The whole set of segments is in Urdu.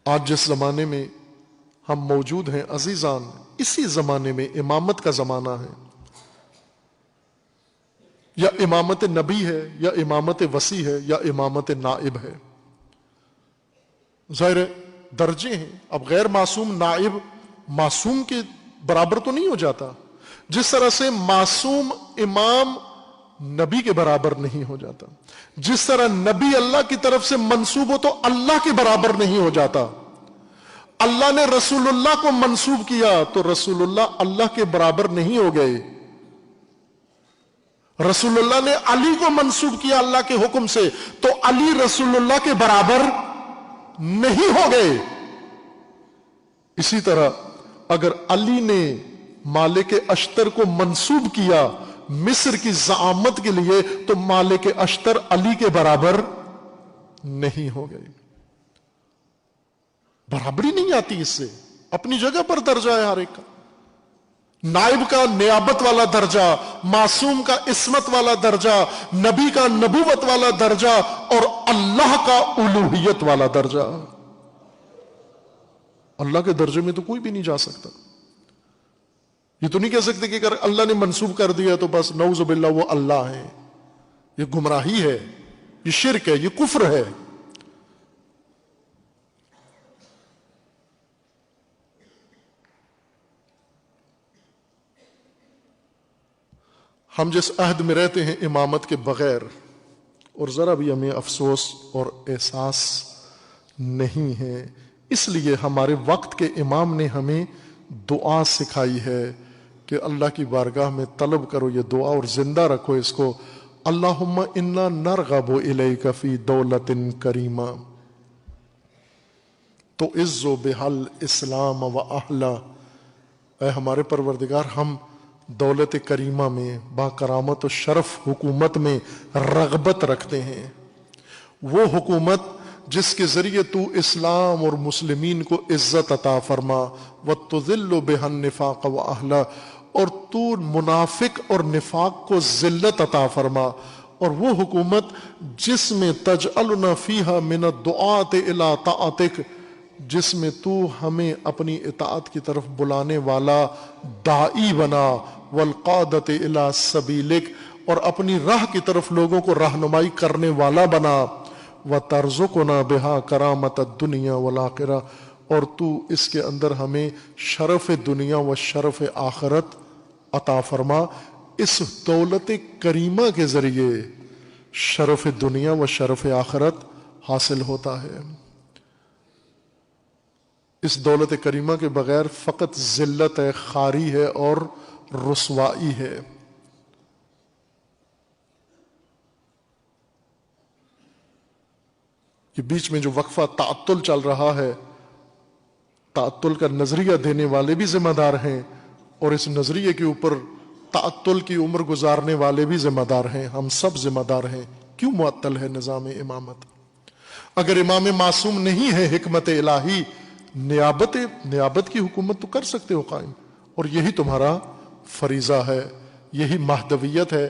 آج جس زمانے میں ہم موجود ہیں عزیزان، اسی زمانے میں امامت کا زمانہ ہے، یا امامت نبی ہے، یا امامت وصی ہے، یا امامت نائب ہے۔ ظاہر درجے ہیں، اب غیر معصوم نائب معصوم کے برابر تو نہیں ہو جاتا، جس طرح سے معصوم امام نبی کے برابر نہیں ہو جاتا، جس طرح نبی اللہ کی طرف سے منسوب ہو تو اللہ کے برابر نہیں ہو جاتا۔ اللہ نے رسول اللہ کو منسوب کیا تو رسول اللہ کے برابر نہیں ہو گئے۔ رسول اللہ نے علی کو منسوب کیا اللہ کے حکم سے تو علی رسول اللہ کے برابر نہیں ہو گئے۔ اسی طرح اگر علی نے مالک اشتر کو منسوب کیا مصر کی زعامت کے لیے تو مالک اشتر علی کے برابر نہیں ہو گئے۔ برابری نہیں آتی اس سے، اپنی جگہ پر درجہ ہے ہر ایک کا۔ نائب کا نیابت والا درجہ، معصوم کا عصمت والا درجہ، نبی کا نبوت والا درجہ، اور اللہ کا الوہیت والا درجہ۔ اللہ کے درجے میں تو کوئی بھی نہیں جا سکتا۔ یہ تو نہیں کہہ سکتے کہ اگر اللہ نے منسوب کر دیا تو بس نعوذ باللہ وہ اللہ ہے۔ یہ گمراہی ہے، یہ شرک ہے، یہ کفر ہے۔ ہم جس عہد میں رہتے ہیں امامت کے بغیر، اور ذرا بھی ہمیں افسوس اور احساس نہیں ہے، اس لیے ہمارے وقت کے امام نے ہمیں دعا سکھائی ہے کہ اللہ کی بارگاہ میں طلب کرو یہ دعا اور زندہ رکھو اس کو، اللہم انا نرغب الیک فی دولت کریمہ تعز بہل اسلام و اہلا۔ اے ہمارے پروردگار، ہم دولت کریمہ میں، با کرامت و شرف حکومت میں رغبت رکھتے ہیں، وہ حکومت جس کے ذریعے تو اسلام اور مسلمین کو عزت عطا فرما، وَتُذِلُّ بِهَا النِّفَاقَ وَأَهْلَهُ، اور تو منافق اور نفاق کو ذلت عطا فرما، اور وہ حکومت جس میں تجعلنا فیہا من الدعاة الی طاعتک، جس میں تو ہمیں اپنی اطاعت کی طرف بلانے والا داعی بنا، والقادۃ الی سبیلک، اور اپنی راہ کی طرف لوگوں کو رہنمائی کرنے والا بنا، وترزقنا بہا کرامۃ الدنیا والآخرہ، اور تو اس کے اندر ہمیں شرف دنیا و شرف آخرت عطا فرما۔ اس دولت کریمہ کے ذریعے شرف دنیا و شرف آخرت حاصل ہوتا ہے۔ اس دولت کریمہ کے بغیر فقط ذلت ہے، خاری ہے اور رسوائی ہے۔ یہ بیچ میں جو وقفہ تعطل چل رہا ہے، تعطل کا نظریہ دینے والے بھی ذمہ دار ہیں، اور اس نظریے کے اوپر تعطل کی عمر گزارنے والے بھی ذمہ دار ہیں۔ ہم سب ذمہ دار ہیں۔ کیوں معطل ہے نظام امامت؟ اگر امام معصوم نہیں ہے، حکمت الہی نیابت کی حکومت تو کر سکتے ہو قائم، اور یہی تمہارا فریضہ ہے، یہی مہدویت ہے۔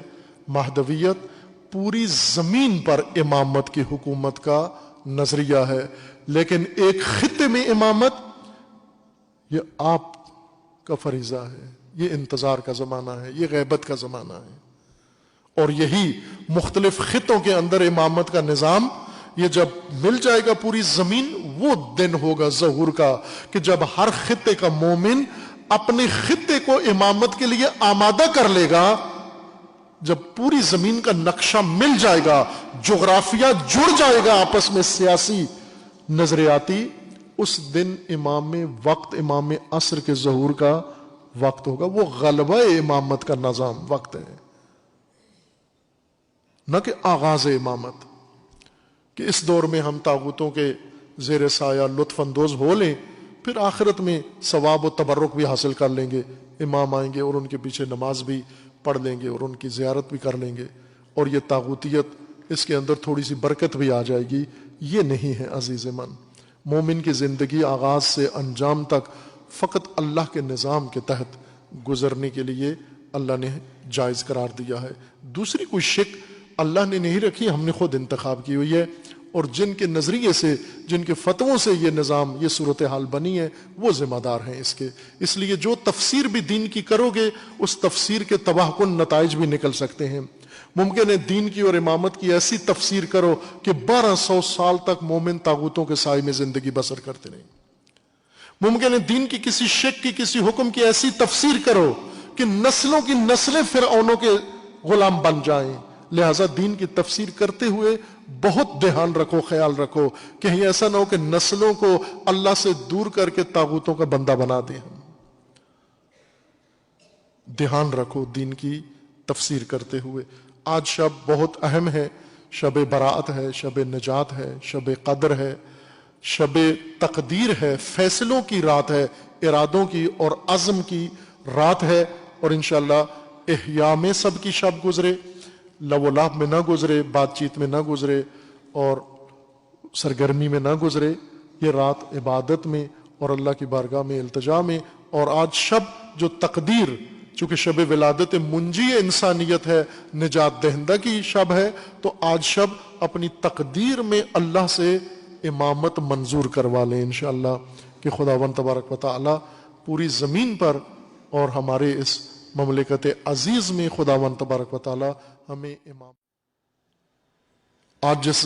مہدویت پوری زمین پر امامت کی حکومت کا نظریہ ہے، لیکن ایک خطے میں امامت یہ آپ کا فریضہ ہے، یہ انتظار کا زمانہ ہے، یہ غیبت کا زمانہ ہے، اور یہی مختلف خطوں کے اندر امامت کا نظام یہ جب مل جائے گا پوری زمین، وہ دن ہوگا ظہور کا کہ جب ہر خطے کا مومن اپنے خطے کو امامت کے لیے آمادہ کر لے گا، جب پوری زمین کا نقشہ مل جائے گا، جغرافیہ جڑ جائے گا آپس میں سیاسی نظریاتی، اس دن امام عصر کے ظہور کا وقت ہوگا۔ وہ غلبہ امامت کا نظام وقت ہے، نہ کہ آغاز امامت، کہ اس دور میں ہم طاغوتوں کے زیر سایہ لطف اندوز ہو لیں، پھر آخرت میں ثواب و تبرک بھی حاصل کر لیں گے، امام آئیں گے اور ان کے پیچھے نماز بھی پڑھ لیں گے اور ان کی زیارت بھی کر لیں گے، اور یہ طاغوتیت اس کے اندر تھوڑی سی برکت بھی آ جائے گی۔ یہ نہیں ہے عزیز من۔ مومن کی زندگی آغاز سے انجام تک فقط اللہ کے نظام کے تحت گزرنے کے لیے اللہ نے جائز قرار دیا ہے۔ دوسری کوئی شک اللہ نے نہیں رکھی، ہم نے خود انتخاب کی ہوئی ہے، اور جن کے نظریے سے، جن کے فتووں سے یہ نظام، یہ صورتحال بنی ہے، وہ ذمہ دار ہیں اس کے. اس لیے جو تفسیر بھی دین کی کرو گے اس تفسیر کے تباہ کن نتائج بھی نکل سکتے ہیں. ممکن ہے دین کی اور امامت کی ایسی تفسیر کرو کہ 1200 سال تک مومن طاغوتوں کے سائے میں زندگی بسر کرتے رہیں. ممکن ہے دین کی کسی شک کی، کسی حکم کی ایسی تفسیر کرو کہ نسلوں کی نسلیں فرعونوں کے غلام بن جائیں. لہذا دین کی تفسیر کرتے ہوئے بہت دھیان رکھو، خیال رکھو کہ ایسا نہ ہو کہ نسلوں کو اللہ سے دور کر کے طاغوتوں کا بندہ بنا دیں. دھیان رکھو دین کی تفسیر کرتے ہوئے. آج شب بہت اہم ہے، شب براءت ہے، شب نجات ہے، شب قدر ہے، شب تقدیر ہے، فیصلوں کی رات ہے، ارادوں کی اور عزم کی رات ہے. اور انشاءاللہ احیاء میں سب کی شب گزرے، لو و لعب میں نہ گزرے، بات چیت میں نہ گزرے اور سرگرمی میں نہ گزرے. یہ رات عبادت میں اور اللہ کی بارگاہ میں التجا میں. اور آج شب جو تقدیر، چونکہ شب ولادت منجی انسانیت ہے، نجات دہندہ کی شب ہے، تو آج شب اپنی تقدیر میں اللہ سے امامت منظور کروا لیں انشاءاللہ کہ خداوند تبارک و تعالی پوری زمین پر اور ہمارے اس مملکت عزیز میں خداوند تبارک و تعالی ہمیں امام. آج جس